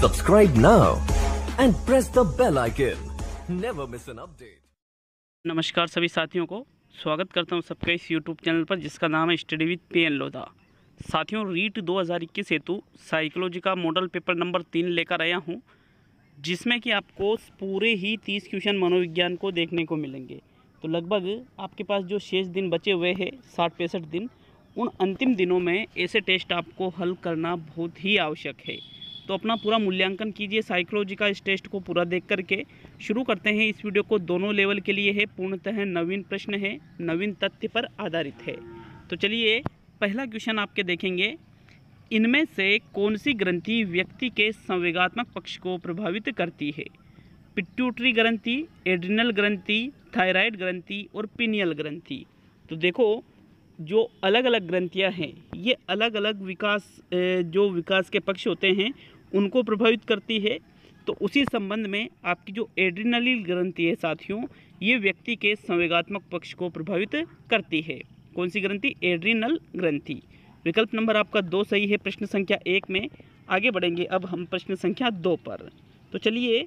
Subscribe now and press the bell icon. Never miss an update. नमस्कार सभी साथियों को स्वागत करता हूं सबका इस YouTube चैनल पर जिसका नाम है स्टडी विद PN लोधा। साथियों, रीट 2021 हेतु साइकोलॉजी का मॉडल पेपर नंबर 3 लेकर आया हूं, जिसमें कि आपको पूरे ही 30 क्वेश्चन मनोविज्ञान को देखने को मिलेंगे। तो लगभग आपके पास जो शेष दिन बचे हुए हैं 60-65 दिन, उन अंतिम दिनों में ऐसे टेस्ट आपको हल करना बहुत ही आवश्यक है। तो अपना पूरा मूल्यांकन कीजिए साइकोलॉजी का। इस टेस्ट को पूरा देख करके शुरू करते हैं। इस वीडियो को दोनों लेवल के लिए है, पूर्णतः नवीन प्रश्न है, नवीन तथ्य पर आधारित है। तो चलिए पहला क्वेश्चन आपके देखेंगे। इनमें से कौन सी ग्रंथि व्यक्ति के संवेगात्मक पक्ष को प्रभावित करती है? पिट्यूटरी ग्रंथि, एड्रिनल ग्रंथि, थायराइड ग्रंथि और पिनियल ग्रंथि। तो देखो, जो अलग अलग ग्रंथियां हैं ये अलग अलग विकास के पक्ष होते हैं उनको प्रभावित करती है। तो उसी संबंध में आपकी जो एड्रिनल ग्रंथि है साथियों, ये व्यक्ति के संवेगात्मक पक्ष को प्रभावित करती है। कौन सी ग्रंथि? एड्रिनल ग्रंथि। विकल्प नंबर आपका 2 सही है प्रश्न संख्या 1 में। आगे बढ़ेंगे अब हम प्रश्न संख्या 2 पर। तो चलिए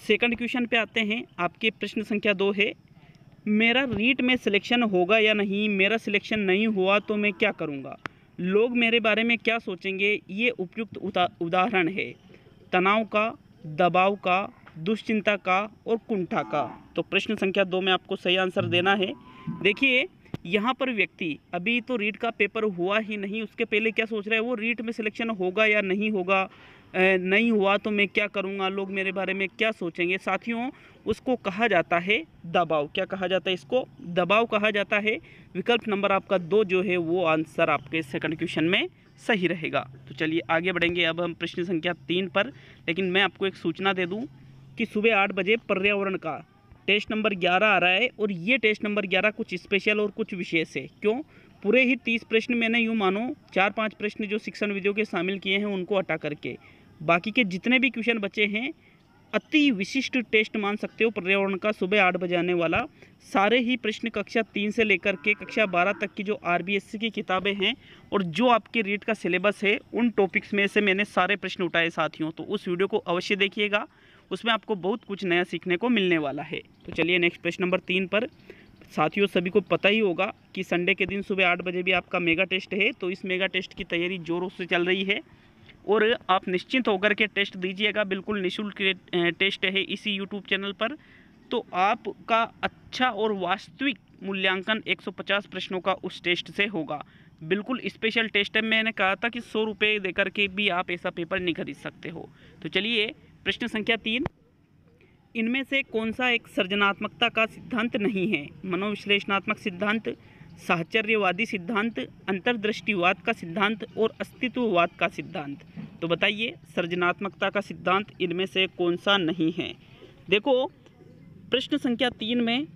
सेकंड क्वेश्चन पे आते हैं। आपके प्रश्न संख्या 2 है, मेरा रीट में सिलेक्शन होगा या नहीं? मेरा सिलेक्शन नहीं हुआ तो मैं क्या करूंगा? लोग मेरे बारे में क्या सोचेंगे? ये उपयुक्त उदाहरण है तनाव का, दबाव का, दुश्चिंता का और कुंठा का। तो प्रश्न संख्या 2 में आपको सही आंसर देना है। देखिए, यहाँ पर व्यक्ति अभी तो रीट का पेपर हुआ ही नहीं, उसके पहले क्या सोच रहा है वो? रीट में सिलेक्शन होगा या नहीं होगा, नहीं हुआ तो मैं क्या करूँगा, लोग मेरे बारे में क्या सोचेंगे। साथियों, उसको कहा जाता है दबाव। क्या कहा जाता है? इसको दबाव कहा जाता है। विकल्प नंबर आपका 2 जो है वो आंसर आपके सेकंड क्वेश्चन में सही रहेगा। तो चलिए आगे बढ़ेंगे अब हम प्रश्न संख्या 3 पर। लेकिन मैं आपको एक सूचना दे दूं कि सुबह 8 बजे पर्यावरण का टेस्ट नंबर 11 आ रहा है, और ये टेस्ट नंबर 11 कुछ स्पेशल और कुछ विशेष है। क्यों? पूरे ही 30 प्रश्न मैंने यूँ मानो 4-5 प्रश्न जो शिक्षण विधियों के शामिल किए हैं उनको हटा करके बाकी के जितने भी क्वेश्चन बचे हैं अति विशिष्ट टेस्ट मान सकते हो पर्यावरण का, सुबह 8 बजे आने वाला। सारे ही प्रश्न कक्षा 3 से लेकर के कक्षा 12 तक की जो RBSC की किताबें हैं और जो आपके रीट का सिलेबस है, उन टॉपिक्स में से मैंने सारे प्रश्न उठाए साथियों। तो उस वीडियो को अवश्य देखिएगा, उसमें आपको बहुत कुछ नया सीखने को मिलने वाला है। तो चलिए नेक्स्ट प्रश्न नंबर 3 पर। साथियों, सभी को पता ही होगा कि संडे के दिन सुबह 8 बजे भी आपका मेगा टेस्ट है। तो इस मेगा टेस्ट की तैयारी जोरों से चल रही है और आप निश्चिंत होकर के टेस्ट दीजिएगा। बिल्कुल निःशुल्क टेस्ट है इसी YouTube चैनल पर। तो आपका अच्छा और वास्तविक मूल्यांकन 150 प्रश्नों का उस टेस्ट से होगा। बिल्कुल स्पेशल टेस्ट है। मैंने कहा था कि 100 रुपये देकर के भी आप ऐसा पेपर नहीं खरीद सकते हो। तो चलिए प्रश्न संख्या 3, इनमें से कौन सा एक सृजनात्मकता का सिद्धांत नहीं है? मनोविश्लेषणात्मक सिद्धांत, साहचर्यवादी सिद्धांत, अंतर्दृष्टिवाद का सिद्धांत और अस्तित्ववाद का सिद्धांत। तो बताइए सृजनात्मकता का सिद्धांत इनमें से कौन सा नहीं है? देखो, प्रश्न संख्या 3 में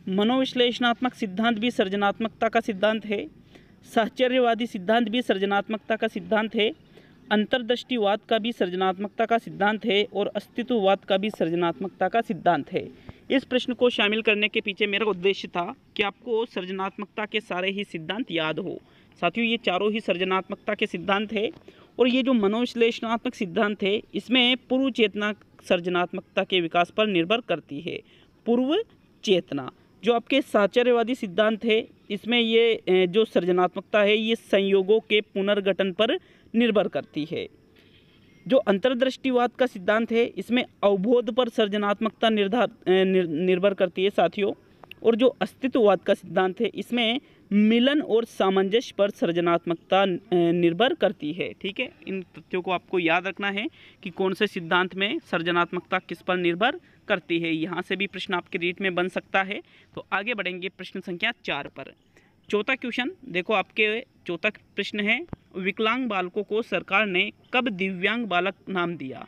मनोविश्लेषणात्मक सिद्धांत भी सृजनात्मकता का सिद्धांत है, साहचर्यवादी सिद्धांत भी सृजनात्मकता का सिद्धांत है, अंतर्दृष्टिवाद का भी सृजनात्मकता का सिद्धांत है और अस्तित्ववाद का भी सृजनात्मकता का सिद्धांत है। इस प्रश्न को शामिल करने के पीछे मेरा उद्देश्य था कि आपको सृजनात्मकता के सारे ही सिद्धांत याद हो। साथियों, ये चारों ही सृजनात्मकता के सिद्धांत है। और ये जो मनोविश्लेषणात्मक सिद्धांत है, इसमें पूर्व चेतना सृजनात्मकता के विकास पर निर्भर करती है। पूर्व चेतना। जो आपके साहचर्यवादी सिद्धांत है, इसमें ये जो सृजनात्मकता है ये संयोगों के पुनर्गठन पर निर्भर करती है। जो अंतर्दृष्टिवाद का सिद्धांत है, इसमें अवबोध पर सृजनात्मकता निर्भर करती है साथियों। और जो अस्तित्ववाद का सिद्धांत है, इसमें मिलन और सामंजस्य पर सृजनात्मकता निर्भर करती है। ठीक है, इन तथ्यों को आपको याद रखना है कि कौन से सिद्धांत में सृजनात्मकता किस पर निर्भर करती है। यहाँ से भी प्रश्न आपके रीट में बन सकता है। तो आगे बढ़ेंगे प्रश्न संख्या 4 पर। चौथा क्वेश्चन देखो, आपके चौथा प्रश्न है, विकलांग बालकों को सरकार ने कब दिव्यांग बालक नाम दिया?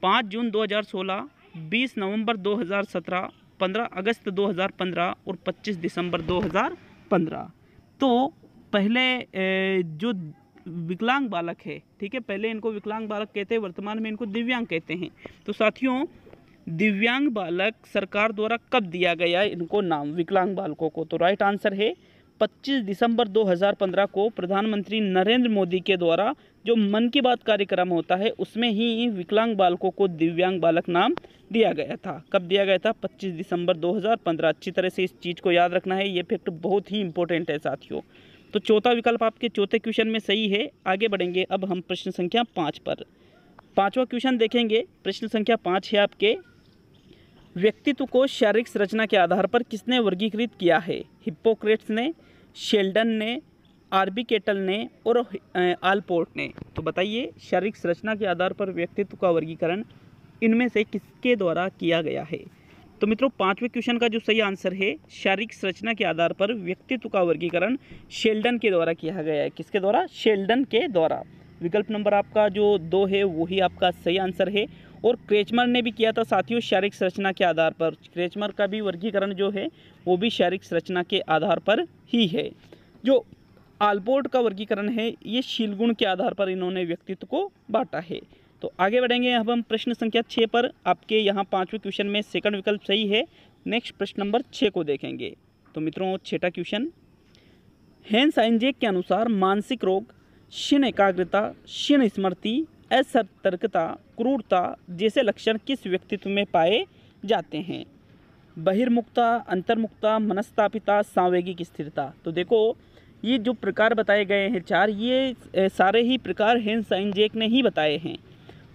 5 जून 2016, 20 नवंबर 2017, 15 अगस्त 2015 और 25 दिसंबर 2015। तो पहले जो विकलांग बालक है, ठीक है, पहले इनको विकलांग बालक कहते हैं, वर्तमान में इनको दिव्यांग कहते हैं। तो साथियों, दिव्यांग बालक सरकार द्वारा कब दिया गया इनको नाम, विकलांग बालकों को? तो राइट आंसर है 25 दिसंबर 2015 को प्रधानमंत्री नरेंद्र मोदी के द्वारा जो मन की बात कार्यक्रम होता है उसमें ही विकलांग बालकों को दिव्यांग बालक नाम दिया गया था। कब दिया गया था? 25 दिसंबर 2015। अच्छी तरह से इस चीज़ को याद रखना है, ये फैक्ट बहुत ही इंपॉर्टेंट है साथियों। तो चौथा विकल्प आपके चौथे क्वेश्चन में सही है। आगे बढ़ेंगे अब हम प्रश्न संख्या 5 पर। पाँचवा क्वेश्चन देखेंगे। प्रश्न संख्या 5 है आपके, व्यक्तित्व को शारीरिक संरचना के आधार पर किसने वर्गीकृत किया है? हिप्पोक्रेट्स ने, शेल्डन ने, आरबी केटल ने और आलपोर्ट ने। तो बताइए शारीरिक संरचना के आधार पर व्यक्तित्व का वर्गीकरण इनमें से किसके द्वारा किया गया है? तो मित्रों पांचवें क्वेश्चन का जो सही आंसर है, शारीरिक संरचना के आधार पर व्यक्तित्व का वर्गीकरण शेल्डन के द्वारा किया गया है। किसके द्वारा? शेल्डन के द्वारा। विकल्प नंबर आपका जो 2 है वही आपका सही आंसर है। और क्रेचमर ने भी किया था साथियों शारीरिक संरचना के आधार पर। क्रेचमर का भी वर्गीकरण जो है वो भी शारीरिक संरचना के आधार पर ही है। जो आलपोर्ट का वर्गीकरण है ये शीलगुण के आधार पर इन्होंने व्यक्तित्व को बांटा है। तो आगे बढ़ेंगे अब हम प्रश्न संख्या 6 पर। आपके यहाँ पांचवें क्वेश्चन में सेकंड विकल्प सही है। नेक्स्ट प्रश्न नंबर 6 को देखेंगे। तो मित्रों छठा क्वेश्चन, हेंस आइंजैक के अनुसार मानसिक रोग, क्षीण एकाग्रता, क्षीण स्मृति, असतर्कता, क्रूरता जैसे लक्षण किस व्यक्तित्व में पाए जाते हैं? बहिर्मुखता, अंतर्मुखता, मनस्तापिता, सांवेगिक स्थिरता। तो देखो ये जो प्रकार बताए गए हैं 4, ये सारे ही प्रकार हेंस आइंजैक ने ही बताए हैं।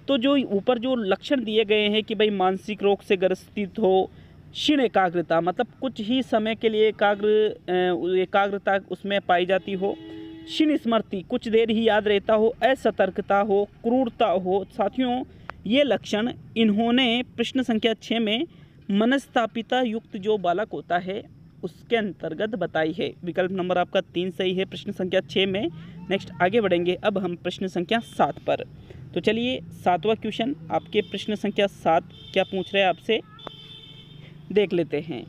तो जो ऊपर जो लक्षण दिए गए हैं कि भाई मानसिक रोग से ग्रसित हो, क्षीण एकाग्रता मतलब कुछ ही समय के लिए एकाग्रता उसमें पाई जाती हो, क्षीण स्मृति कुछ देर ही याद रहता हो, असतर्कता हो, क्रूरता हो। साथियों ये लक्षण इन्होंने प्रश्न संख्या 6 में मनस्तापिता युक्त जो बालक होता है उसके अंतर्गत बताई है। विकल्प नंबर आपका 3 सही है प्रश्न संख्या 6 में। नेक्स्ट आगे बढ़ेंगे अब हम प्रश्न संख्या 7 पर। तो चलिए 7वां क्वेश्चन आपके प्रश्न संख्या 7 क्या पूछ रहे हैं आपसे देख लेते हैं।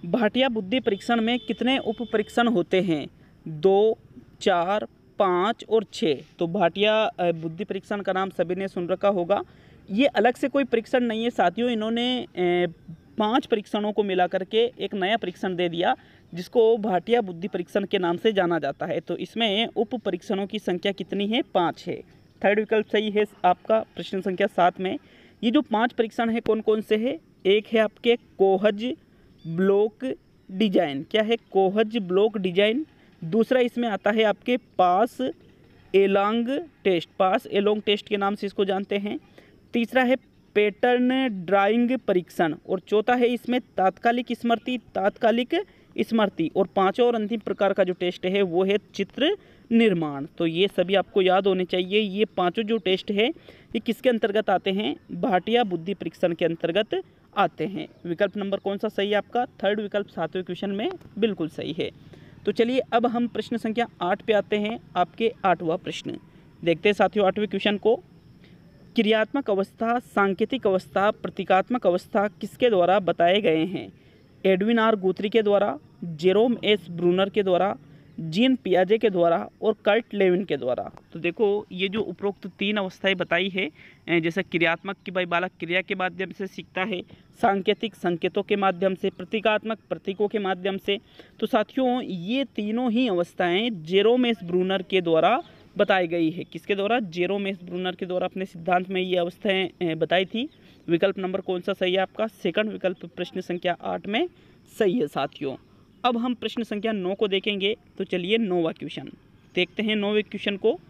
भाटिया बुद्धि परीक्षण में कितने उप परीक्षण होते हैं? 2, 4, 5 और 6। तो भाटिया बुद्धि परीक्षण का नाम सभी ने सुन रखा होगा। ये अलग से कोई परीक्षण नहीं है साथियों, इन्होंने 5 परीक्षणों को मिला करके एक नया परीक्षण दे दिया जिसको भाटिया बुद्धि परीक्षण के नाम से जाना जाता है। तो इसमें उप परीक्षणों की संख्या कितनी है? 5 है। थर्ड विकल्प सही है आपका प्रश्न संख्या 7 में। ये जो 5 परीक्षण है कौन कौन से है? एक है आपके कोहज ब्लॉक डिजाइन। क्या है? कोहज ब्लॉक डिजाइन। दूसरा इसमें आता है आपके पास एलोंग टेस्ट, पास एलोंग टेस्ट के नाम से इसको जानते हैं। तीसरा है पैटर्न ड्राइंग परीक्षण। और चौथा है इसमें तात्कालिक स्मृति। और पांचवा और अंतिम प्रकार का जो टेस्ट है वो है चित्र निर्माण। तो ये सभी आपको याद होने चाहिए। ये पांचों जो टेस्ट है ये किसके अंतर्गत आते हैं? भाटिया बुद्धि परीक्षण के अंतर्गत आते हैं। विकल्प नंबर कौन सा सही है आपका? थर्ड विकल्प 7वें क्वेश्चन में बिल्कुल सही है। तो चलिए अब हम प्रश्न संख्या 8 पे आते हैं। आपके 8वां प्रश्न देखते हैं साथियों 8वें क्वेश्चन को। क्रियात्मक अवस्था, सांकेतिक अवस्था, प्रतीकात्मक अवस्था किसके द्वारा बताए गए हैं? एडविन आर गुथरी के द्वारा, जेरोम एस ब्रूनर के द्वारा, जीन पियाजे के द्वारा और कर्ट लेविन के द्वारा। तो देखो ये जो उपरोक्त 3 अवस्थाएं बताई है, जैसे क्रियात्मक की भाई बालक क्रिया के माध्यम से सीखता है, सांकेतिक संकेतों के माध्यम से, प्रतीकात्मक प्रतीकों के माध्यम से। तो साथियों ये तीनों ही अवस्थाएं जेरोम एस ब्रूनर के द्वारा बताई गई है। किसके द्वारा? जेरोम एस ब्रूनर के द्वारा अपने सिद्धांत में ये अवस्थाएं बताई थी। विकल्प नंबर कौन सा सही है आपका? सेकंड विकल्प प्रश्न संख्या 8 में सही है साथियों। अब हम प्रश्न संख्या 9 को देखेंगे। तो चलिए 9वां क्वेश्चन देखते हैं। 9वें क्वेश्चन को,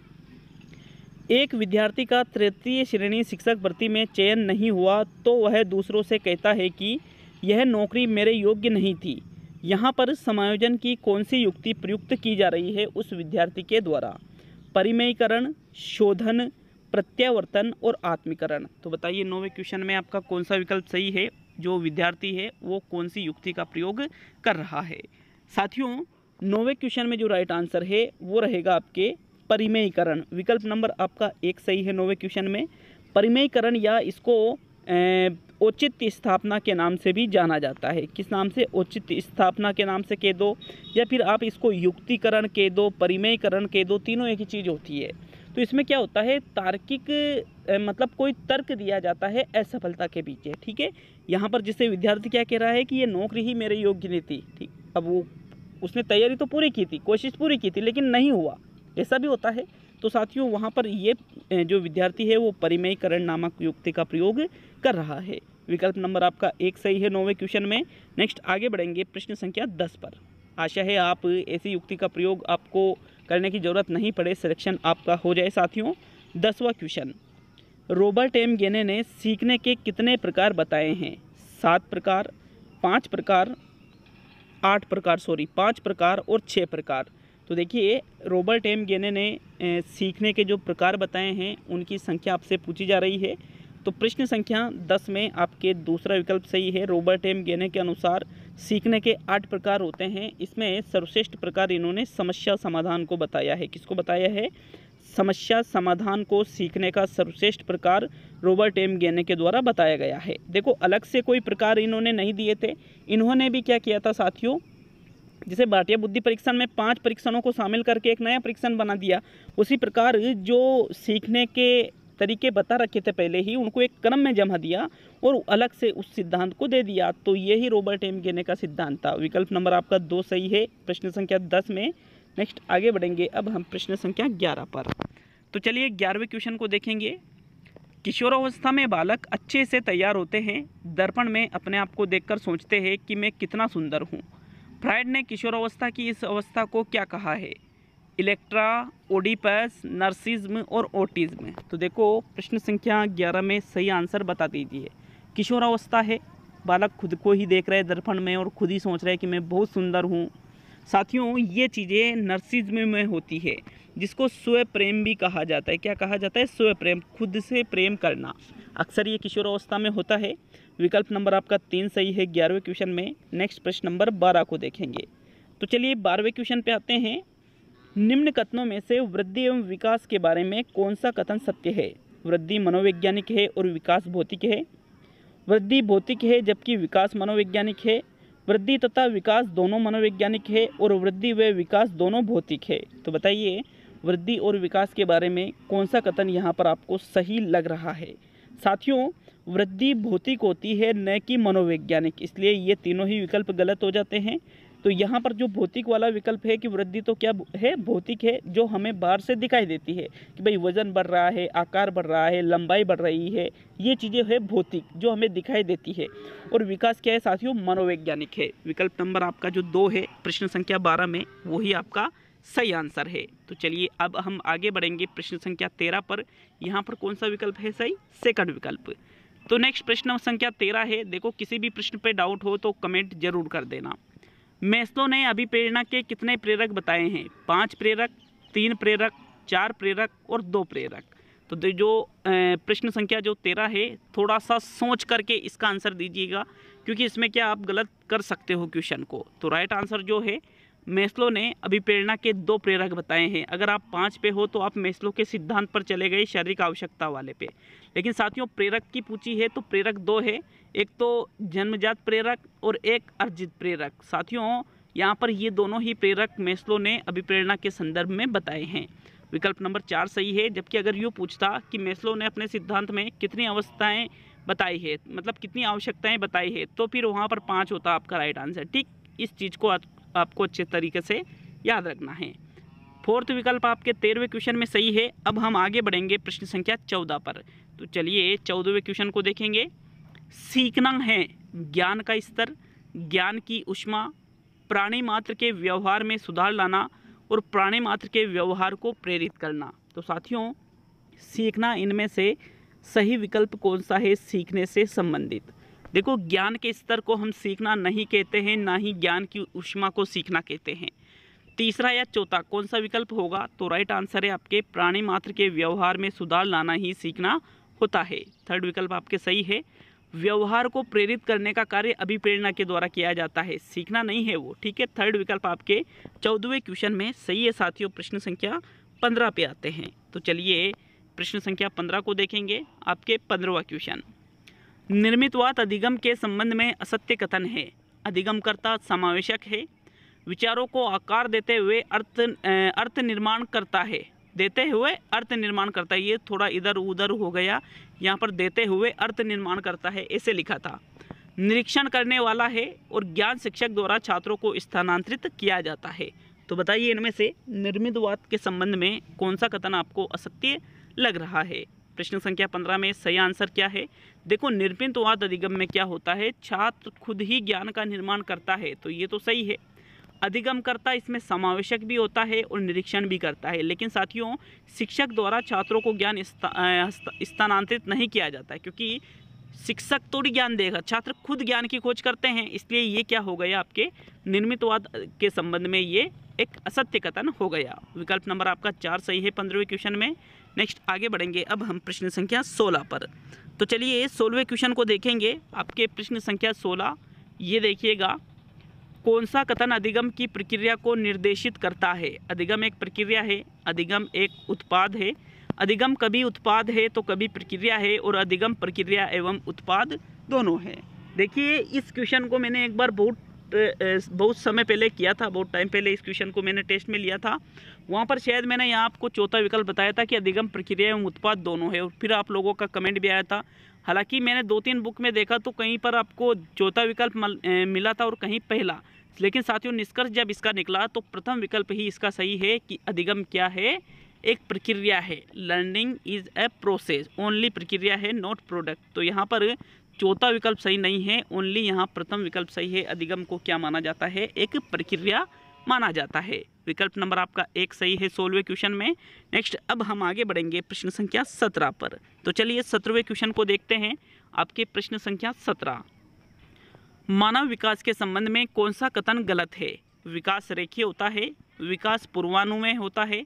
एक विद्यार्थी का तृतीय श्रेणी शिक्षक भर्ती में चयन नहीं हुआ तो वह दूसरों से कहता है कि यह नौकरी मेरे योग्य नहीं थी। यहाँ पर समायोजन की कौन सी युक्ति प्रयुक्त की जा रही है उस विद्यार्थी के द्वारा? परिमेयीकरण, शोधन, प्रत्यावर्तन और आत्मीकरण। तो बताइए 9वें क्वेश्चन में आपका कौन सा विकल्प सही है? जो विद्यार्थी है वो कौन सी युक्ति का प्रयोग कर रहा है? साथियों 9वें क्वेश्चन में जो राइट आंसर है वो रहेगा आपके परिमेयीकरण। विकल्प नंबर आपका 1 सही है 9वें क्वेश्चन में। परिमेयीकरण या इसको औचित्य स्थापना के नाम से भी जाना जाता है। किस नाम से? औचित्य स्थापना के नाम से कह दो, या फिर आप इसको युक्तिकरण कह दो, परिमेयीकरण कह दो, तीनों एक ही चीज़ होती है। तो इसमें क्या होता है? तार्किक मतलब कोई तर्क दिया जाता है असफलता के पीछे। ठीक है, यहाँ पर जिससे विद्यार्थी क्या कह रहा है कि ये नौकरी ही मेरे योग्य नहीं थी। ठीक, अब वो उसने तैयारी तो पूरी की थी, कोशिश पूरी की थी, लेकिन नहीं हुआ, ऐसा भी होता है। तो साथियों वहाँ पर ये जो विद्यार्थी है वो परिमेयकरण नामक युक्ति का प्रयोग कर रहा है। विकल्प नंबर आपका 1 सही है 9वें क्वेश्चन में। नेक्स्ट आगे बढ़ेंगे प्रश्न संख्या 10 पर। आशा है आप ऐसी युक्ति का प्रयोग आपको करने की ज़रूरत नहीं पड़े, सिलेक्शन आपका हो जाए। साथियों 10वां क्वेश्चन, रॉबर्ट एम गेने ने सीखने के कितने प्रकार बताए हैं? 7 प्रकार, 5 प्रकार, 5 प्रकार और 6 प्रकार। तो देखिए रॉबर्ट एम गेने ने सीखने के जो प्रकार बताए हैं उनकी संख्या आपसे पूछी जा रही है। तो प्रश्न संख्या 10 में आपके दूसरा विकल्प सही है। रॉबर्ट एम गेने के अनुसार सीखने के 8 प्रकार होते हैं। इसमें सर्वश्रेष्ठ प्रकार इन्होंने समस्या समाधान को बताया है। किसको बताया है? समस्या समाधान को सीखने का सर्वश्रेष्ठ प्रकार रॉबर्ट एम गेने के द्वारा बताया गया है। देखो अलग से कोई प्रकार इन्होंने नहीं दिए थे। इन्होंने भी क्या किया था साथियों, जैसे भाटिया बुद्धि परीक्षण में 5 परीक्षणों को शामिल करके एक नया परीक्षण बना दिया, उसी प्रकार जो सीखने के तरीके बता रखे थे पहले ही उनको एक क्रम में जमा दिया और अलग से उस सिद्धांत को दे दिया। तो यही रॉबर्ट एम गेने का सिद्धांत था। विकल्प नंबर आपका 2 सही है प्रश्न संख्या 10 में। नेक्स्ट आगे बढ़ेंगे अब हम प्रश्न संख्या 11 पर। तो चलिए 11वें क्वेश्चन को देखेंगे। किशोरावस्था में बालक अच्छे से तैयार होते हैं, दर्पण में अपने आप को देखकर सोचते हैं कि मैं कितना सुंदर हूँ। फ्रायड ने किशोरावस्था की इस अवस्था को क्या कहा है? इलेक्ट्रा, ओडिपस, नर्सिज्म और ओटिज्म। तो देखो प्रश्न संख्या 11 में सही आंसर बता दीजिए। किशोरावस्था है, बालक खुद को ही देख रहे हैं दर्पण में और खुद ही सोच रहे हैं कि मैं बहुत सुंदर हूँ। साथियों ये चीज़ें नर्सिज्म में होती है, जिसको स्व प्रेम भी कहा जाता है। क्या कहा जाता है? स्व प्रेम, खुद से प्रेम करना। अक्सर ये किशोरावस्था में होता है। विकल्प नंबर आपका 3 सही है 11वें क्वेश्चन में। नेक्स्ट प्रश्न नंबर 12 को देखेंगे। तो चलिए 12वें क्वेश्चन पे आते हैं। निम्न कथनों में से वृद्धि एवं विकास के बारे में कौन सा कथन सत्य है? वृद्धि मनोवैज्ञानिक है और विकास भौतिक है। वृद्धि भौतिक है जबकि विकास मनोवैज्ञानिक है। वृद्धि तथा विकास दोनों मनोवैज्ञानिक है और वृद्धि व विकास दोनों भौतिक है। तो बताइए वृद्धि और विकास के बारे में कौन सा कथन यहाँ पर आपको सही लग रहा है? साथियों वृद्धि भौतिक होती है न कि मनोवैज्ञानिक, इसलिए ये तीनों ही विकल्प गलत हो जाते हैं। तो यहाँ पर जो भौतिक वाला विकल्प है कि वृद्धि तो क्या है? भौतिक है, जो हमें बाहर से दिखाई देती है कि भाई वजन बढ़ रहा है, आकार बढ़ रहा है, लंबाई बढ़ रही है, ये चीज़ें है भौतिक जो हमें दिखाई देती है। और विकास क्या है साथियों? मनोवैज्ञानिक है। विकल्प नंबर आपका जो 2 है प्रश्न संख्या 12 में वही आपका सही आंसर है। तो चलिए अब हम आगे बढ़ेंगे प्रश्न संख्या 13 पर। यहाँ पर कौन सा विकल्प है सही? सेकंड विकल्प। तो नेक्स्ट प्रश्न संख्या 13 है। देखो किसी भी प्रश्न पे डाउट हो तो कमेंट जरूर कर देना। मैस्लो ने अभिप्रेरणा के कितने प्रेरक बताए हैं? 5 प्रेरक, 3 प्रेरक, 4 प्रेरक और 2 प्रेरक। तो जो प्रश्न संख्या जो 13 है थोड़ा सा सोच करके इसका आंसर दीजिएगा, क्योंकि इसमें क्या आप गलत कर सकते हो क्वेश्चन को। तो राइट आंसर जो है मैस्लो ने अभिप्रेरणा के 2 प्रेरक बताए हैं। अगर आप 5 पे हो तो आप मैस्लो के सिद्धांत पर चले गए, शारीरिक आवश्यकता वाले पे। लेकिन साथियों प्रेरक की पूछी है तो प्रेरक 2 है, एक तो जन्मजात प्रेरक और एक अर्जित प्रेरक। साथियों यहाँ पर ये दोनों ही प्रेरक मैस्लो ने अभिप्रेरणा के संदर्भ में बताए हैं। विकल्प नंबर 4 सही है। जबकि अगर यूँ पूछता कि मैस्लो ने अपने सिद्धांत में कितनी अवस्थाएँ बताई है, मतलब कितनी आवश्यकताएँ बताई है, तो फिर वहाँ पर 5 होता आपका राइट आंसर। ठीक इस चीज़ को आपको अच्छे तरीके से याद रखना है। 4th विकल्प आपके 13वें क्वेश्चन में सही है। अब हम आगे बढ़ेंगे प्रश्न संख्या 14 पर। तो चलिए 14वें क्वेश्चन को देखेंगे। सीखना है ज्ञान का स्तर, ज्ञान की ऊष्मा, प्राणी मात्र के व्यवहार में सुधार लाना और प्राणी मात्र के व्यवहार को प्रेरित करना। तो साथियों सीखना, इनमें से सही विकल्प कौन सा है सीखने से संबंधित? देखो ज्ञान के स्तर को हम सीखना नहीं कहते हैं, ना ही ज्ञान की ऊष्मा को सीखना कहते हैं। तीसरा या चौथा कौन सा विकल्प होगा? तो राइट आंसर है आपके प्राणी मात्र के व्यवहार में सुधार लाना ही सीखना होता है। 3rd विकल्प आपके सही है। व्यवहार को प्रेरित करने का कार्य अभिप्रेरणा के द्वारा किया जाता है, सीखना नहीं है वो। ठीक है, 3rd विकल्प आपके 14वें क्वेश्चन में सही है। साथियों प्रश्न संख्या 15 पे आते हैं। तो चलिए प्रश्न संख्या 15 को देखेंगे। आपके 15वां क्वेश्चन। निर्मितवाद अधिगम के संबंध में असत्य कथन है। अधिगमकर्ता समावेशक है, विचारों को आकार देते हुए अर्थ निर्माण करता है। देते हुए अर्थ निर्माण करता है, ये थोड़ा इधर उधर हो गया, यहाँ पर देते हुए अर्थ निर्माण करता है ऐसे लिखा था। निरीक्षण करने वाला है और ज्ञान शिक्षक द्वारा छात्रों को स्थानांतरित किया जाता है। तो बताइए इनमें से निर्मितवाद के संबंध में कौन सा कथन आपको असत्य लग रहा है। प्रश्न संख्या 15 में सही आंसर क्या है। देखो, निर्मितवाद अधिगम में क्या होता है, छात्र खुद ही ज्ञान का निर्माण करता है, तो ये तो सही है। अधिगम करता इसमें समावेशक भी होता है और निरीक्षण भी करता है, लेकिन साथियों शिक्षक द्वारा छात्रों को ज्ञान स्थानांतरित नहीं किया जाता है, क्योंकि शिक्षक थोड़ी ज्ञान देगा, छात्र खुद ज्ञान की खोज करते हैं। इसलिए ये क्या हो गया, आपके निर्मितवाद के संबंध में ये एक असत्य कथन हो गया। विकल्प नंबर आपका 4 सही है 15वें क्वेश्चन में। नेक्स्ट आगे बढ़ेंगे अब हम प्रश्न संख्या 16 पर। तो चलिए 16वें क्वेश्चन को देखेंगे। आपके प्रश्न संख्या 16 ये देखिएगा, कौन सा कथन अधिगम की प्रक्रिया को निर्देशित करता है। अधिगम एक प्रक्रिया है, अधिगम एक उत्पाद है। अधिगम कभी उत्पाद है तो कभी प्रक्रिया है, और अधिगम प्रक्रिया एवं उत्पाद दोनों है। देखिए, इस क्वेश्चन को मैंने एक बार बहुत समय पहले किया था, बहुत टाइम पहले इस क्वेश्चन को मैंने टेस्ट में लिया था। वहाँ पर शायद मैंने यहाँ आपको चौथा विकल्प बताया था कि अधिगम प्रक्रिया एवं उत्पाद दोनों है, और फिर आप लोगों का कमेंट भी आया था। हालांकि मैंने 2-3 बुक में देखा तो कहीं पर आपको चौथा विकल्प मिला था और कहीं पहला, लेकिन साथियों निष्कर्ष जब इसका निकला तो प्रथम विकल्प ही इसका सही है कि अधिगम क्या है, एक प्रक्रिया है। Learning is a process, only प्रक्रिया है, नॉट प्रोडक्ट। तो यहाँ पर चौथा विकल्प सही नहीं है, ओनली यहाँ प्रथम विकल्प सही है। अधिगम को क्या माना जाता है, एक प्रक्रिया माना जाता है। विकल्प नंबर आपका 1 सही है 16वें क्वेश्चन में। नेक्स्ट अब हम आगे बढ़ेंगे प्रश्न संख्या 17 पर। तो चलिए 17वें क्वेश्चन को देखते हैं। आपके प्रश्न संख्या 17, मानव विकास के संबंध में कौन सा कथन गलत है। विकास रेखीय होता है, विकास पूर्वानुमेय होता है,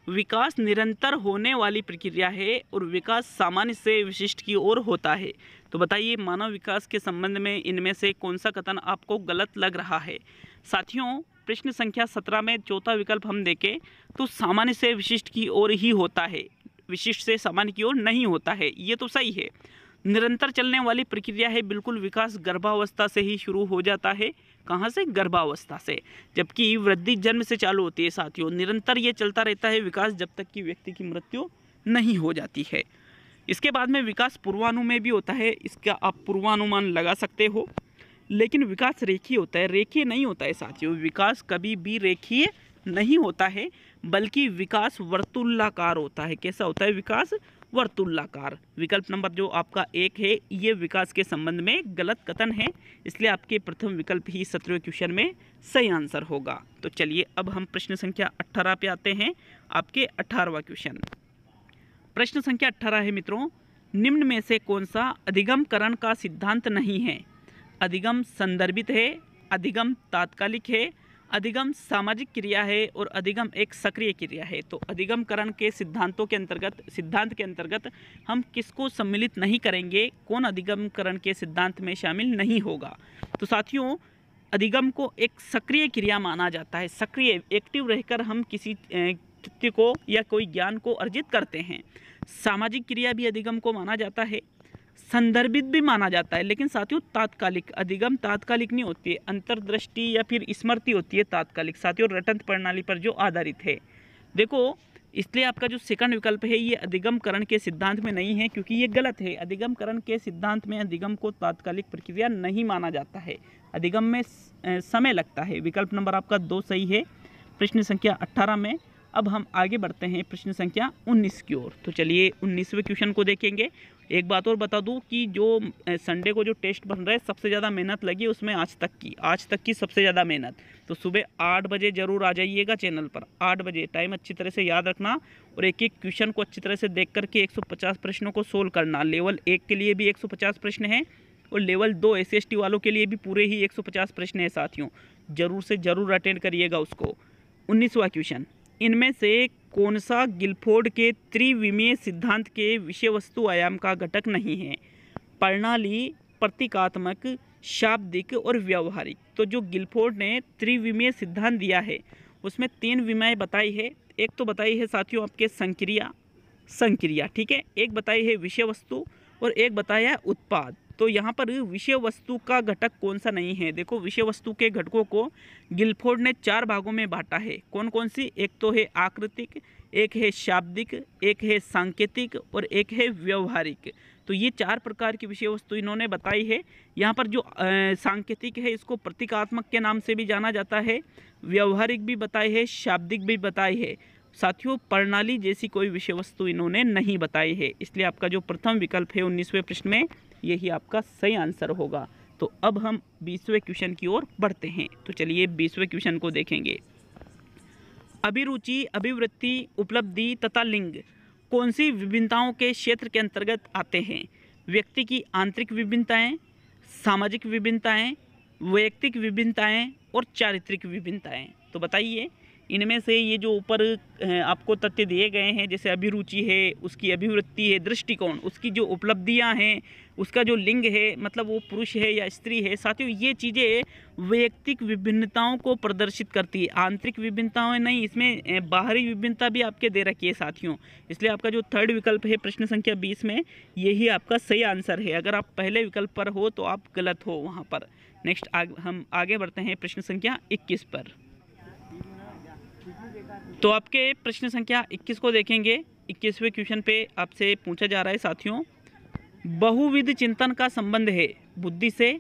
विकास निरंतर होने वाली प्रक्रिया है, और विकास सामान्य से विशिष्ट की ओर होता है। तो बताइए मानव विकास के संबंध में इनमें से कौन सा कथन आपको गलत लग रहा है। साथियों प्रश्न संख्या 17 में चौथा विकल्प हम देखें तो सामान्य से विशिष्ट की ओर ही होता है, विशिष्ट से सामान्य की ओर नहीं होता है, ये तो सही है। निरंतर चलने वाली प्रक्रिया है, बिल्कुल विकास गर्भावस्था से ही शुरू हो जाता है। कहाँ से, गर्भावस्था से, जबकि वृद्धि जन्म से चालू होती है। साथियों निरंतर ये चलता रहता है विकास जब तक कि व्यक्ति की मृत्यु नहीं हो जाती है। इसके बाद में विकास पूर्वानुमेय भी होता है, इसका आप पूर्वानुमान लगा सकते हो, लेकिन विकास रेखीय होता है, रेखीय नहीं होता है। साथियों विकास कभी भी रेखीय नहीं होता है, बल्कि विकास वर्तुलाकार होता है। कैसा होता है, विकास वर्तुलाकार। विकल्प नंबर जो आपका 1 है ये विकास के संबंध में गलत कथन है, इसलिए आपके प्रथम विकल्प ही 17वें क्वेश्चन में सही आंसर होगा। तो चलिए अब हम प्रश्न संख्या 18 पे आते हैं। आपके 18वां क्वेश्चन, प्रश्न संख्या 18 है मित्रों, निम्न में से कौन सा अधिगमकरण का सिद्धांत नहीं है। अधिगम संदर्भित है, अधिगम तात्कालिक है, अधिगम सामाजिक क्रिया है, और अधिगम एक सक्रिय क्रिया है। तो अधिगमकरण के सिद्धांत के अंतर्गत हम किसको सम्मिलित नहीं करेंगे, कौन अधिगमकरण के सिद्धांत में शामिल नहीं होगा। तो साथियों अधिगम को एक सक्रिय क्रिया माना जाता है, सक्रिय एक्टिव रहकर हम किसी तथ्य को या कोई ज्ञान को अर्जित करते हैं। सामाजिक क्रिया भी अधिगम को माना जाता है, संदर्भित भी माना जाता है, लेकिन साथियों तात्कालिक, अधिगम तात्कालिक नहीं होती है, अंतर्दृष्टि या फिर स्मृति होती है तात्कालिक, साथियों रटंत प्रणाली पर जो आधारित है। देखो इसलिए आपका जो सेकंड विकल्प है ये अधिगमकरण के सिद्धांत में नहीं है, क्योंकि ये गलत है। अधिगमकरण के सिद्धांत में अधिगम को तात्कालिक प्रक्रिया नहीं माना जाता है, अधिगम में समय लगता है। विकल्प नंबर आपका 2 सही है प्रश्न संख्या 18 में। अब हम आगे बढ़ते हैं प्रश्न संख्या 19 की ओर। तो चलिए 19वें क्वेश्चन को देखेंगे। एक बात और बता दूं कि जो संडे को जो टेस्ट बन रहा है सबसे ज़्यादा मेहनत लगी उसमें आज तक की सबसे ज़्यादा मेहनत। तो सुबह 8 बजे ज़रूर आ जाइएगा चैनल पर, 8 बजे टाइम अच्छी तरह से याद रखना, और एक एक क्वेश्चन को अच्छी तरह से देख करके 150 प्रश्नों को सोल्व करना। लेवल 1 के लिए भी 150 प्रश्न हैं, और लेवल 2 SC/ST वालों के लिए भी पूरे ही 150 प्रश्न हैं। साथियों ज़रूर से ज़रूर अटेंड करिएगा उसको। 19वां क्वेश्चन, इनमें से कौन सा गिलफोर्ड के त्रिविमीय सिद्धांत के विषय वस्तु आयाम का घटक नहीं है। प्रणाली, प्रतीकात्मक, शाब्दिक और व्यावहारिक। तो जो गिलफोर्ड ने त्रिविमीय सिद्धांत दिया है उसमें 3 विमय बताई है। एक तो बताई है साथियों आपके संक्रिया, ठीक है, एक बताई है विषय वस्तु, और एक बताया है उत्पाद। तो यहाँ पर विषय वस्तु का घटक कौन सा नहीं है। देखो विषय वस्तु के घटकों को गिलफोर्ड ने 4 भागों में बांटा है। कौन कौन सी, एक तो है आकृतिक, एक है शाब्दिक, एक है सांकेतिक, और एक है व्यवहारिक। तो ये 4 प्रकार की विषय वस्तु इन्होंने बताई है। यहाँ पर जो सांकेतिक है इसको प्रतीकात्मक के नाम से भी जाना जाता है, व्यवहारिक भी बताई है, शाब्दिक भी बताई है। साथियों प्रणाली जैसी कोई विषय वस्तु इन्होंने नहीं बताई है, इसलिए आपका जो प्रथम विकल्प है 19वें प्रश्न में यही आपका सही आंसर होगा। तो अब हम 20वें क्वेश्चन की ओर बढ़ते हैं। तो चलिए 20वें क्वेश्चन को देखेंगे। अभिरुचि, अभिवृत्ति, उपलब्धि तथा लिंग कौन सी विभिन्नताओं के क्षेत्र के अंतर्गत आते हैं? व्यक्ति की आंतरिक विभिन्नताएं, सामाजिक विभिन्नताएं, वैयक्तिक विभिन्नताएं और चारित्रिक विभिन्नताएं। तो बताइए इनमें से ये जो ऊपर आपको तथ्य दिए गए हैं, जैसे अभिरुचि है, उसकी अभिवृत्ति है, दृष्टिकोण, उसकी जो उपलब्धियां हैं, उसका जो लिंग है मतलब वो पुरुष है या स्त्री है। साथियों ये चीज़ें वैयक्तिक विभिन्नताओं को प्रदर्शित करती है, आंतरिक विभिन्नताएं नहीं, इसमें बाहरी विभिन्नता भी आपके दे रखी है साथियों। इसलिए आपका जो थर्ड विकल्प है प्रश्न संख्या 20 में यही आपका सही आंसर है। अगर आप पहले विकल्प पर हो तो आप गलत हो वहाँ पर। नेक्स्ट हम आगे बढ़ते हैं प्रश्न संख्या 21 पर। तो आपके प्रश्न संख्या 21 को देखेंगे। 21वें क्वेश्चन पे आपसे पूछा जा रहा है साथियों, बहुविध चिंतन का संबंध है बुद्धि से,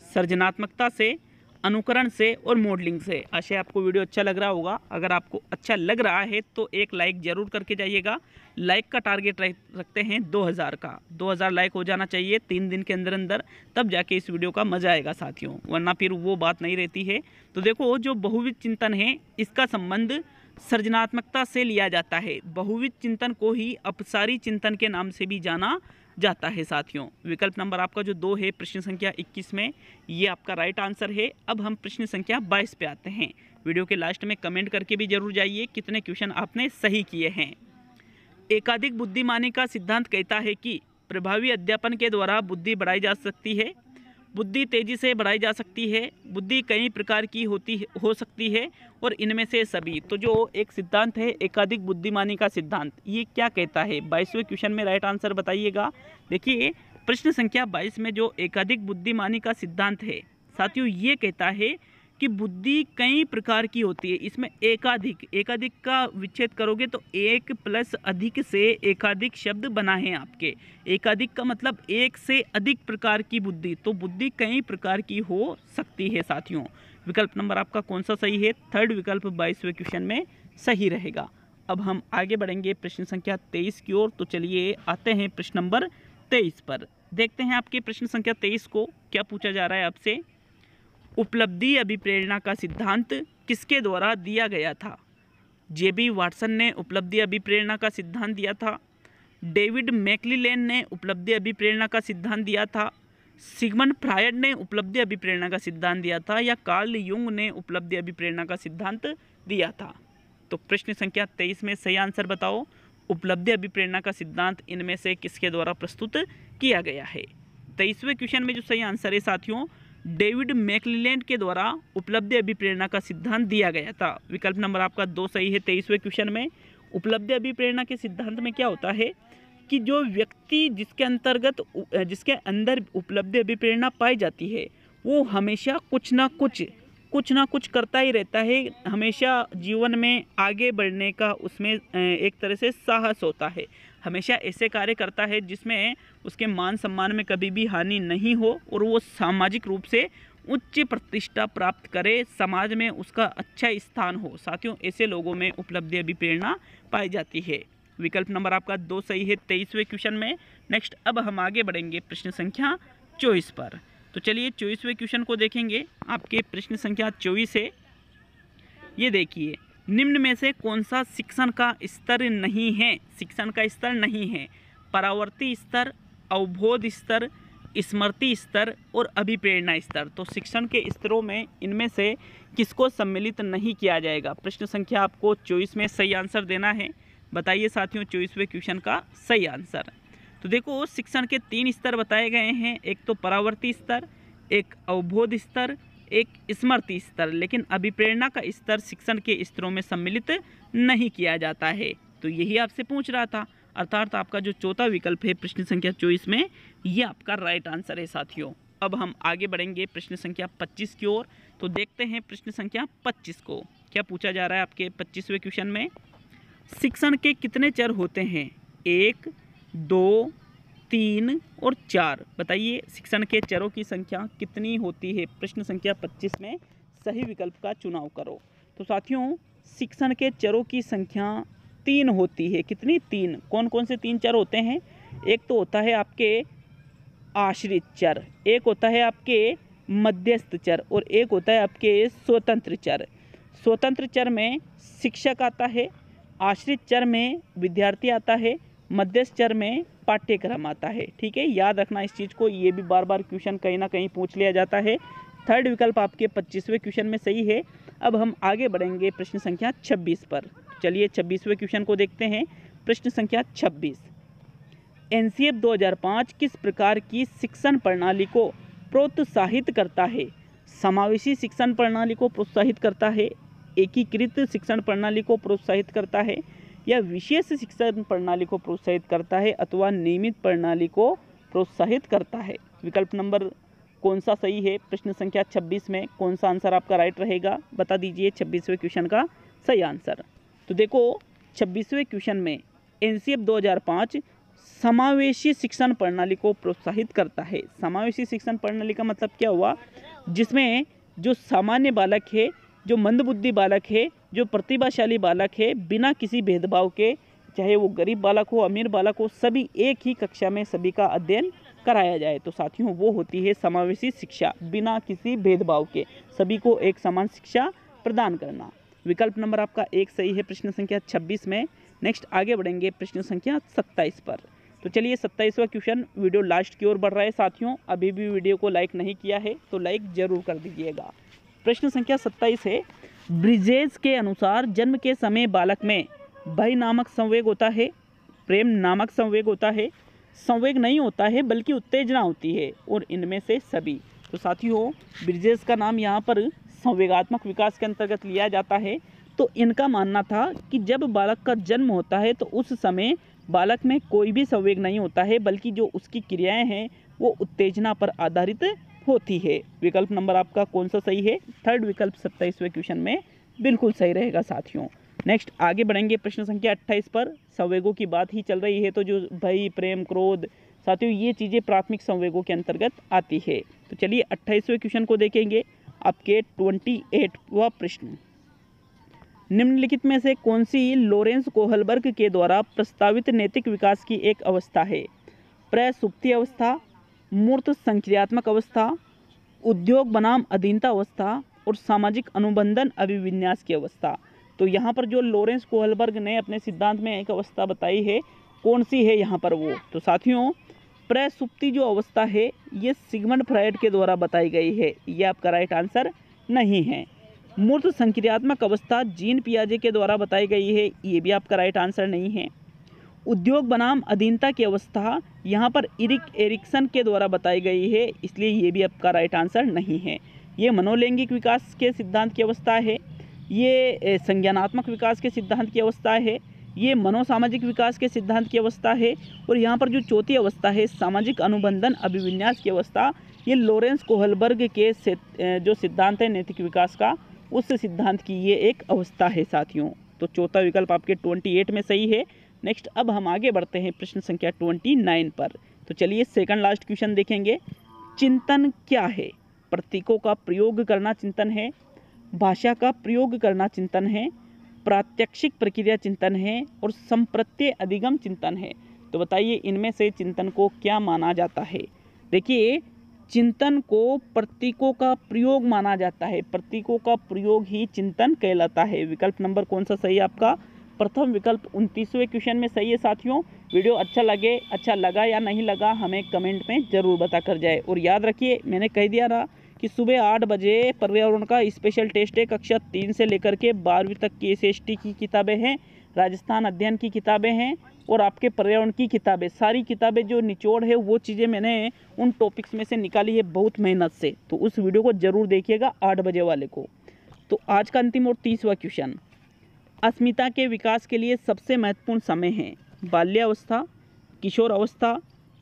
सृजनात्मकता से, अनुकरण से और मॉडलिंग से। आशा आपको वीडियो अच्छा लग रहा होगा। अगर आपको अच्छा लग रहा है तो एक लाइक ज़रूर करके जाइएगा। लाइक का टारगेट रखते हैं 2000 का। 2000 लाइक हो जाना चाहिए 3 दिन के अंदर अंदर, तब जाके इस वीडियो का मज़ा आएगा साथियों, वरना फिर वो बात नहीं रहती है। तो देखो जो बहुविध चिंतन है इसका संबंध सृजनात्मकता से लिया जाता है। बहुविध चिंतन को ही अपसारी चिंतन के नाम से भी जाना जाता है साथियों। विकल्प नंबर आपका जो 2 है प्रश्न संख्या 21 में ये आपका राइट आंसर है। अब हम प्रश्न संख्या 22 पे आते हैं। वीडियो के लास्ट में कमेंट करके भी जरूर जाइए कितने क्वेश्चन आपने सही किए हैं। एकाधिक बुद्धिमानी का सिद्धांत कहता है कि प्रभावी अध्यापन के द्वारा बुद्धि बढ़ाई जा सकती है, बुद्धि तेजी से बढ़ाई जा सकती है, बुद्धि कई प्रकार की हो सकती है और इनमें से सभी। तो जो एक सिद्धांत है एकाधिक बुद्धिमानी का सिद्धांत, ये क्या कहता है? 22वें क्वेश्चन में राइट आंसर बताइएगा। देखिए प्रश्न संख्या 22 में जो एकाधिक बुद्धिमानी का सिद्धांत है साथियों ये कहता है कि बुद्धि कई प्रकार की होती है। इसमें एकाधिक का विच्छेद करोगे तो एक प्लस अधिक से एकाधिक शब्द बना है आपके। एकाधिक का मतलब एक से अधिक प्रकार की बुद्धि, तो बुद्धि कई प्रकार की हो सकती है साथियों। विकल्प नंबर आपका कौन सा सही है? थर्ड विकल्प 22वें क्वेश्चन में सही रहेगा। अब हम आगे बढ़ेंगे प्रश्न संख्या 23 की ओर। तो चलिए आते हैं प्रश्न नंबर 23 पर। देखते हैं आपके प्रश्न संख्या 23 को क्या पूछा जा रहा है आपसे। उपलब्धि अभिप्रेरणा का सिद्धांत किसके द्वारा दिया गया था? जेबी वाटसन ने उपलब्धि अभिप्रेरणा का सिद्धांत दिया था, डेविड मैक्लेलैंड ने उपलब्धि अभिप्रेरणा का सिद्धांत दिया था, सिगमंड फ्रायड ने उपलब्धि अभिप्रेरणा का सिद्धांत दिया था या कार्ल युंग ने उपलब्धि अभिप्रेरणा का सिद्धांत दिया था? तो प्रश्न संख्या 23 में सही आंसर बताओ। उपलब्धि अभिप्रेरणा का सिद्धांत इनमें से किसके द्वारा प्रस्तुत किया गया है? 23वें क्वेश्चन में जो सही आंसर है साथियों डेविड मैक्लेलैंड के द्वारा उपलब्धि अभिप्रेरणा का सिद्धांत दिया गया था। विकल्प नंबर आपका 2 सही है 23वें क्वेश्चन में। उपलब्धि अभिप्रेरणा के सिद्धांत में क्या होता है कि जो व्यक्ति जिसके अंदर उपलब्धि अभिप्रेरणा पाई जाती है वो हमेशा कुछ ना कुछ करता ही रहता है, हमेशा जीवन में आगे बढ़ने का उसमें एक तरह से साहस होता है, हमेशा ऐसे कार्य करता है जिसमें उसके मान सम्मान में कभी भी हानि नहीं हो और वो सामाजिक रूप से उच्च प्रतिष्ठा प्राप्त करे, समाज में उसका अच्छा स्थान हो। साथियों ऐसे लोगों में उपलब्धि अभिप्रेरणा पाई जाती है। विकल्प नंबर आपका 2 सही है 23वें क्वेश्चन में। नेक्स्ट अब हम आगे बढ़ेंगे प्रश्न संख्या 24 पर। तो चलिए 24वें क्वेश्चन को देखेंगे। आपके प्रश्न संख्या 24 है, ये देखिए, निम्न में से कौन सा शिक्षण का स्तर नहीं है? शिक्षण का स्तर नहीं है। परावर्ती स्तर, अवबोध स्तर, स्मृति स्तर और अभिप्रेरणा स्तर। तो शिक्षण के स्तरों में इनमें से किसको सम्मिलित नहीं किया जाएगा? प्रश्न संख्या आपको 24 में सही आंसर देना है। बताइए साथियों 24वें क्वेश्चन का सही आंसर। तो देखो शिक्षण के 3 स्तर बताए गए हैं, एक तो परावर्ती स्तर, एक अवबोध स्तर, एक स्मृति स्तर, लेकिन अभिप्रेरणा का स्तर शिक्षण के स्तरों में सम्मिलित नहीं किया जाता है। तो यही आपसे पूछ रहा था, अर्थात आपका जो चौथा विकल्प है प्रश्न संख्या 24 में ये आपका राइट आंसर है साथियों। अब हम आगे बढ़ेंगे प्रश्न संख्या 25 की ओर। तो देखते हैं प्रश्न संख्या 25 को क्या पूछा जा रहा है आपके 25वें क्वेश्चन में। शिक्षण के कितने चर होते हैं? 1, 2, 3 और 4। बताइए शिक्षण के चरों की संख्या कितनी होती है? प्रश्न संख्या 25 में सही विकल्प का चुनाव करो। तो साथियों शिक्षण के चरों की संख्या 3 होती है। कितनी? 3। कौन कौन से 3 चर होते हैं? एक तो होता है आपके आश्रित चर, एक होता है आपके मध्यस्थ चर और एक होता है आपके स्वतंत्र चर। स्वतंत्र चर में शिक्षक आता है, आश्रित चर में विद्यार्थी आता है, मध्यस्थ चर में पाठ्यक्रम आता है। ठीक है, याद रखना इस चीज़ को, ये भी बार बार क्वेश्चन कहीं ना कहीं पूछ लिया जाता है। थर्ड विकल्प आपके 25वें क्वेश्चन में सही है। अब हम आगे बढ़ेंगे प्रश्न संख्या 26 पर। चलिए 26वें क्वेश्चन को देखते हैं। प्रश्न संख्या 26, एनसीएफ 2005 किस प्रकार की शिक्षण प्रणाली को प्रोत्साहित करता है? समावेशी शिक्षण प्रणाली को प्रोत्साहित करता है, एकीकृत शिक्षण प्रणाली को प्रोत्साहित करता है, या विशेष शिक्षण प्रणाली को प्रोत्साहित करता है, अथवा नियमित प्रणाली को प्रोत्साहित करता है? विकल्प नंबर कौन सा सही है? प्रश्न संख्या 26 में कौन सा आंसर आपका राइट रहेगा? बता दीजिए 26वें क्वेश्चन का सही आंसर। तो देखो 26वें क्वेश्चन में एनसीएफ 2005 समावेशी शिक्षण प्रणाली को प्रोत्साहित करता है। समावेशी शिक्षण प्रणाली का मतलब क्या हुआ? जिसमें जो सामान्य बालक है, जो मंदबुद्धि बालक है, जो प्रतिभाशाली बालक है, बिना किसी भेदभाव के, चाहे वो गरीब बालक हो अमीर बालक हो, सभी एक ही कक्षा में सभी का अध्ययन कराया जाए। तो साथियों वो होती है समावेशी शिक्षा, बिना किसी भेदभाव के सभी को एक समान शिक्षा प्रदान करना। विकल्प नंबर आपका 1 सही है प्रश्न संख्या 26 में। नेक्स्ट आगे बढ़ेंगे प्रश्न संख्या 27 पर। तो चलिए 27वां क्वेश्चन, वीडियो लास्ट की ओर बढ़ रहा है साथियों। अभी भी वीडियो को लाइक नहीं किया है तो लाइक जरूर कर दीजिएगा। प्रश्न संख्या 27 है, ब्रिजेस के अनुसार जन्म के समय बालक में भय नामक संवेग होता है, प्रेम नामक संवेग होता है, संवेग नहीं होता है बल्कि उत्तेजना होती है, और इनमें से सभी। तो साथियों ब्रिजेस का नाम यहाँ पर संवेगात्मक विकास के अंतर्गत लिया जाता है। तो इनका मानना था कि जब बालक का जन्म होता है तो उस समय बालक में कोई भी संवेग नहीं होता है, बल्कि जो उसकी क्रियाएं हैं वो उत्तेजना पर आधारित होती है। विकल्प नंबर आपका कौन सा सही है? थर्ड विकल्प 27वें क्वेश्चन में बिल्कुल सही रहेगा साथियों। नेक्स्ट आगे बढ़ेंगे प्रश्न संख्या 28 पर। संवेगों की बात ही चल रही है तो जो भय, प्रेम, क्रोध, साथियों ये चीज़ें प्राथमिक संवेगों के अंतर्गत आती है। तो चलिए 28वें क्वेश्चन को देखेंगे। आपके 28वां प्रश्न, निम्नलिखित में से कौन सी लॉरेंस कोहलबर्ग के द्वारा प्रस्तावित नैतिक विकास की एक अवस्था है? प्रसुप्ति अवस्था, मूर्त संक्रियात्मक अवस्था, उद्योग बनाम अधीनता अवस्था, और सामाजिक अनुबंधन अभिविन्यास की अवस्था। तो यहाँ पर जो लॉरेंस कोहलबर्ग ने अपने सिद्धांत में एक अवस्था बताई है, कौन सी है यहाँ पर वो? तो साथियों प्रसुप्ति जो अवस्था है ये सिगमंड फ्रायड के द्वारा बताई गई है, ये आपका राइट आंसर नहीं है। मूर्त संक्रियात्मक अवस्था जीन पियाजे के द्वारा बताई गई है, ये भी आपका राइट आंसर नहीं है। उद्योग बनाम अधीनता की अवस्था यहाँ पर इरिक एरिक्सन के द्वारा बताई गई है, इसलिए ये भी आपका राइट आंसर नहीं है। ये मनोलैंगिक विकास के सिद्धांत की अवस्था है, ये संज्ञानात्मक विकास के सिद्धांत की अवस्था है, ये मनोसामाजिक विकास के सिद्धांत की अवस्था है, और यहाँ पर जो चौथी अवस्था है सामाजिक अनुबंधन अभिविन्यास की अवस्था, ये लॉरेंस कोहलबर्ग के जो सिद्धांत है नैतिक विकास का, उस सिद्धांत की ये एक अवस्था है साथियों। तो चौथा विकल्प आपके 28 में सही है। नेक्स्ट अब हम आगे बढ़ते हैं प्रश्न संख्या 29 पर। तो चलिए सेकंड लास्ट क्वेश्चन देखेंगे। चिंतन क्या है? प्रतीकों का प्रयोग करना चिंतन है, भाषा का प्रयोग करना चिंतन है, प्रात्यक्षिक प्रक्रिया चिंतन है, और संप्रत्यय अधिगम चिंतन है। तो बताइए इनमें से चिंतन को क्या माना जाता है? देखिए चिंतन को प्रतीकों का प्रयोग माना जाता है, प्रतीकों का प्रयोग ही चिंतन कहलाता है। विकल्प नंबर कौन सा सही है आपका? प्रथम विकल्प 29वें क्वेश्चन में सही है साथियों। वीडियो अच्छा लगा या नहीं लगा हमें कमेंट में ज़रूर बता कर जाए। और याद रखिए मैंने कह दिया था कि सुबह 8 बजे पर्यावरण का स्पेशल टेस्ट है, कक्षा 3 से लेकर के 12वीं तक की SST की किताबें हैं, राजस्थान अध्ययन की किताबें हैं, और आपके पर्यावरण की किताबें, सारी किताबें जो निचोड़ है वो चीज़ें मैंने उन टॉपिक्स में से निकाली है बहुत मेहनत से। तो उस वीडियो को ज़रूर देखिएगा 8 बजे वाले को। तो आज का अंतिम और 30वां क्वेश्चन, अस्मिता के विकास के लिए सबसे महत्वपूर्ण समय है बाल्यावस्था, किशोर अवस्था,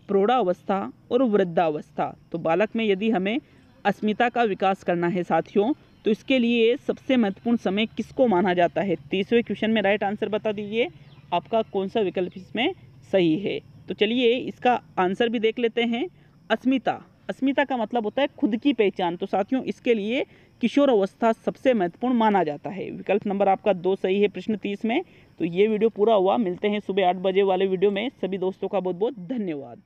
प्रौढ़ावस्था और वृद्धावस्था। तो बालक में यदि हमें अस्मिता का विकास करना है साथियों, तो इसके लिए सबसे महत्वपूर्ण समय किसको माना जाता है? 30वें क्वेश्चन में राइट आंसर बता दीजिए आपका कौन सा विकल्प इसमें सही है। तो चलिए इसका आंसर भी देख लेते हैं। अस्मिता अस्मिता का मतलब होता है खुद की पहचान। तो साथियों इसके लिए किशोर अवस्था सबसे महत्वपूर्ण माना जाता है। विकल्प नंबर आपका 2 सही है प्रश्न 30 में। तो ये वीडियो पूरा हुआ, मिलते हैं सुबह 8 बजे वाले वीडियो में। सभी दोस्तों का बहुत बहुत धन्यवाद।